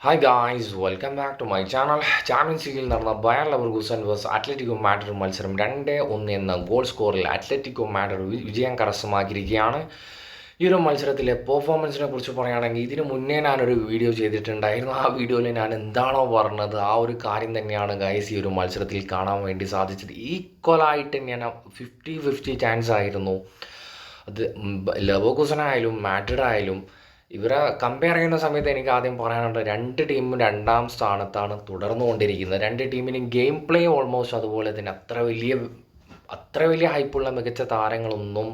Hi guys, welcome back to my channel. Champions ലീഗിൽ നടന്ന buyer Leverkusen versus Atletico Madrid മത്സരം 2-1 എന്ന goal സ്കോറിൽ Atletico Madrid വിജയം കരസ്ഥമാക്കിയിരിക്കുകയാണ്. ഈ ഒരു മത്സരത്തിലെ പെർഫോമൻസിനെ കുറിച്ച് പറയുകയാണെങ്കിൽ ഇതിന് മുന്നേ ഞാനൊരു വീഡിയോ ചെയ്തിട്ടുണ്ടായിരുന്നു. ആ വീഡിയോയിൽ ഞാൻ എന്താണോ പറഞ്ഞത് ആ ഒരു കാര്യം തന്നെയാണ് ഗൈസ് ഈ ഒരു മത്സരത്തിൽ കാണാൻ വേണ്ടി സാധിച്ചത്. ഈക്വലായിട്ട് ഞാൻ 50-50 ചാൻസ് ആയിരുന്നു. അത് ലെവർകൂസനായാലും മാഡ്രിഡ് ആയാലും ഇവരെ കമ്പയർ ചെയ്യുന്ന സമയത്ത് എനിക്ക് ആദ്യം പറയാനുണ്ട്, രണ്ട് ടീമും രണ്ടാം സ്ഥാനത്താണ് തുടർന്നുകൊണ്ടിരിക്കുന്നത്. രണ്ട് ടീമിനും ഗെയിം പ്ലേ ഓൾമോസ്റ്റ് അതുപോലെ തന്നെ അത്ര വലിയ ഹൈപ്പുള്ള മികച്ച താരങ്ങളൊന്നും.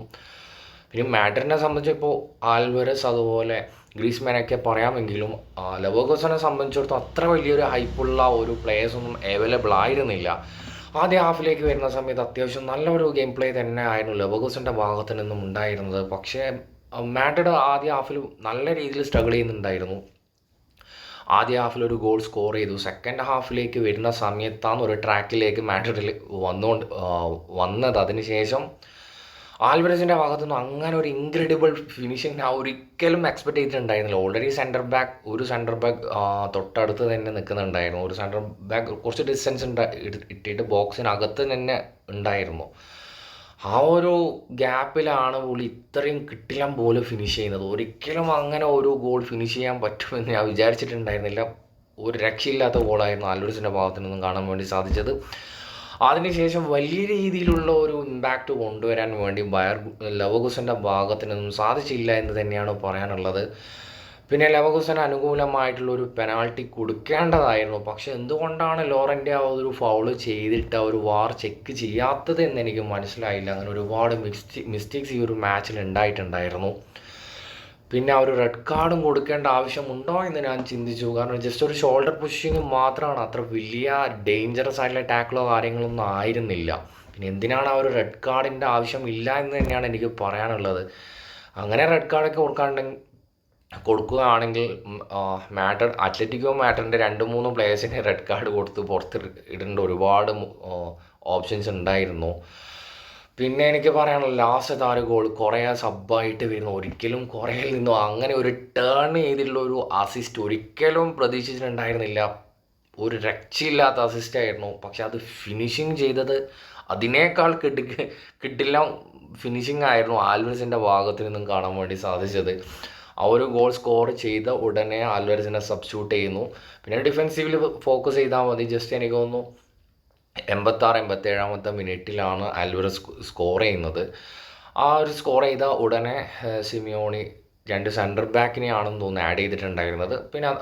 പിന്നെ മാഡ്രിഡിനെ സംബന്ധിച്ച് ഇപ്പോൾ ആൽവരസ് അതുപോലെ ഗ്രീസ്മാനൊക്കെ പറയാമെങ്കിലും ലെവർകൂസനെ സംബന്ധിച്ചിടത്തോളം അത്ര വലിയൊരു ഹൈപ്പുള്ള ഒരു പ്ലേയേഴ്സൊന്നും അവൈലബിൾ ആയിരുന്നില്ല. ആദ്യ ഹാഫിലേക്ക് വരുന്ന സമയത്ത് അത്യാവശ്യം നല്ലൊരു ഗെയിം പ്ലേ തന്നെ ആയിരുന്നു ലെവർകൂസൻ്റെ ഭാഗത്തു നിന്നും ഉണ്ടായിരുന്നത്. പക്ഷേ മാഡ്രിഡ് ആദ്യ ഹാഫിൽ നല്ല രീതിയിൽ സ്ട്രഗിൾ ചെയ്യുന്നുണ്ടായിരുന്നു. ആദ്യ ഹാഫിൽ ഒരു ഗോൾ സ്കോർ ചെയ്തു. സെക്കൻഡ് ഹാഫിലേക്ക് വരുന്ന സമയത്താണ് ഒരു ട്രാക്കിലേക്ക് മാഡ്രിഡിൽ വന്നത്. അതിനുശേഷം ആൽവരസിൻ്റെ ഭാഗത്തുനിന്ന് അങ്ങനെ ഒരു ഇൻക്രെഡിബിൾ ഫിനിഷിങ് ഞാൻ ഒരിക്കലും എക്സ്പെക്ട് ചെയ്തിട്ടുണ്ടായിരുന്നില്ല. ഓൾറെഡി ഒരു സെൻറ്റർ ബാക്ക് തൊട്ടടുത്ത് തന്നെ നിൽക്കുന്നുണ്ടായിരുന്നു. ഒരു സെൻറ്റർ ബാക്ക് കുറച്ച് ഡിസ്റ്റൻസ് ഇട്ടിട്ട് ബോക്സിനകത്ത് തന്നെ ഉണ്ടായിരുന്നു. ആ ഒരു ഗ്യാപ്പിലാണ് പുള്ളി ഇത്രയും കിട്ടില്ല പോലെ ഫിനിഷ് ചെയ്യുന്നത്. ഒരിക്കലും അങ്ങനെ ഒരു ഗോൾ ഫിനിഷ് ചെയ്യാൻ പറ്റുമെന്ന് ഞാൻ വിചാരിച്ചിട്ടുണ്ടായിരുന്നില്ല. ഒരു രക്ഷയില്ലാത്ത ഗോളായിരുന്നു ആൽവരസിൻ്റെ ഭാഗത്തു നിന്നും കാണാൻ വേണ്ടി സാധിച്ചത്. അതിനുശേഷം വലിയ രീതിയിലുള്ള ഒരു ഇമ്പാക്റ്റ് കൊണ്ടുവരാൻ വേണ്ടി ലെവർകൂസൻ്റെ ഭാഗത്തു നിന്നും സാധിച്ചില്ല എന്ന് തന്നെയാണ് പറയാനുള്ളത്. പിന്നെ ലെവർകൂസന് അനുകൂലമായിട്ടുള്ളൊരു പെനാൾട്ടി കൊടുക്കേണ്ടതായിരുന്നു. പക്ഷെ എന്തുകൊണ്ടാണ് ലോറൻ്റെ ആ ഒരു ഫൗള് ചെയ്തിട്ട് ആ ഒരു വാർ ചെക്ക് ചെയ്യാത്തത് എന്ന് എനിക്ക് മനസ്സിലായില്ല. അങ്ങനെ ഒരുപാട് മിസ്റ്റേക്സ് ഈ ഒരു മാച്ചിൽ ഉണ്ടായിട്ടുണ്ടായിരുന്നു. പിന്നെ ആ ഒരു റെഡ് കാർഡും കൊടുക്കേണ്ട ആവശ്യമുണ്ടോ എന്ന് ഞാൻ ചിന്തിച്ചു. കാരണം ജസ്റ്റ് ഒരു ഷോൾഡർ പുഷിങ് മാത്രമാണ്, അത്ര വലിയ ഡേഞ്ചറസ് ആയിട്ടുള്ള ടാക്കിളോ കാര്യങ്ങളൊന്നും ആയിരുന്നില്ല. പിന്നെ എന്തിനാണ് ആ ഒരു റെഡ് കാർഡിൻ്റെ ആവശ്യമില്ല എന്ന് തന്നെയാണ് എനിക്ക് പറയാനുള്ളത്. അങ്ങനെ റെഡ് കാർഡൊക്കെ കൊടുക്കുകയാണെങ്കിൽ അത്ലറ്റിക്കോ മാഡ്രിഡിൻ്റെ 2-3 പ്ലേയേഴ്സിന് റെഡ് കാർഡ് കൊടുത്ത് പുറത്ത് ഇടേണ്ട ഒരുപാട് ഓപ്ഷൻസ് ഉണ്ടായിരുന്നു. പിന്നെ എനിക്ക് പറയാനുള്ളത് ലാസ്റ്റ് ആ ഒരു ഗോൾ കുറേ സബ്ബായിട്ട് വരുന്നു. ഒരിക്കലും കുറേയിൽ നിന്നും അങ്ങനെ ഒരു ടേൺ ചെയ്തിട്ടുള്ള ഒരു അസിസ്റ്റ് ഒരിക്കലും പ്രതീക്ഷിച്ചിട്ടുണ്ടായിരുന്നില്ല. ഒരു രക്ഷയില്ലാത്ത അസിസ്റ്റായിരുന്നു. പക്ഷെ അത് ഫിനിഷിങ് ചെയ്തത് അതിനേക്കാൾ കിട്ടില്ല ഫിനിഷിങ് ആയിരുന്നു ആൽവരസിൻ്റെ ഭാഗത്തു നിന്നും കാണാൻ വേണ്ടി സാധിച്ചത്. ആ ഒരു ഗോൾ സ്കോർ ചെയ്ത ഉടനെ ആൽവരസിനെ സബ്സ്റ്റിറ്റ്യൂട്ട് ചെയ്യുന്നു. പിന്നെ ഡിഫെൻസീവിൽ ഫോക്കസ് ചെയ്താൽ മതി. ജസ്റ്റ് എനിക്ക് തോന്നുന്നു 86-87 മിനിറ്റിലാണ് ആൽവരസ് സ്കോർ ചെയ്യുന്നത്. ആ ഒരു സ്കോർ ചെയ്ത ഉടനെ സിമിയോണി 2 സെൻറ്റർ ബാക്കിനെയാണെന്ന് തോന്നുന്നു ആഡ് ചെയ്തിട്ടുണ്ടായിരുന്നത്. പിന്നെ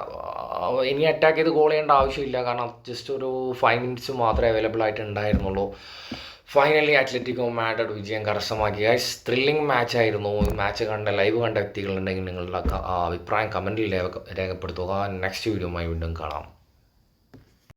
ഇനി അറ്റാക്ക് ചെയ്ത് ഗോൾ ചെയ്യേണ്ട ആവശ്യമില്ല, കാരണം ജസ്റ്റ് ഒരു 5 മിനിറ്റ്സ് മാത്രമേ അവൈലബിൾ ആയിട്ടുണ്ടായിരുന്നുള്ളൂ. ഫൈനലി അത്ലറ്റിക്കോ മാഡ്രിഡ് വിജയം കരസ്ഥമാക്കി. ഗൈസ്, ത്രില്ലിംഗ് മാച്ചായിരുന്നു. മാച്ച് ലൈവ് കണ്ട വ്യക്തികളുണ്ടെങ്കിൽ നിങ്ങളുടെ അഭിപ്രായം കമൻറ്റിൽ രേഖപ്പെടുത്തുക. നെക്സ്റ്റ് വീഡിയോയുമായി വീണ്ടും കാണാം.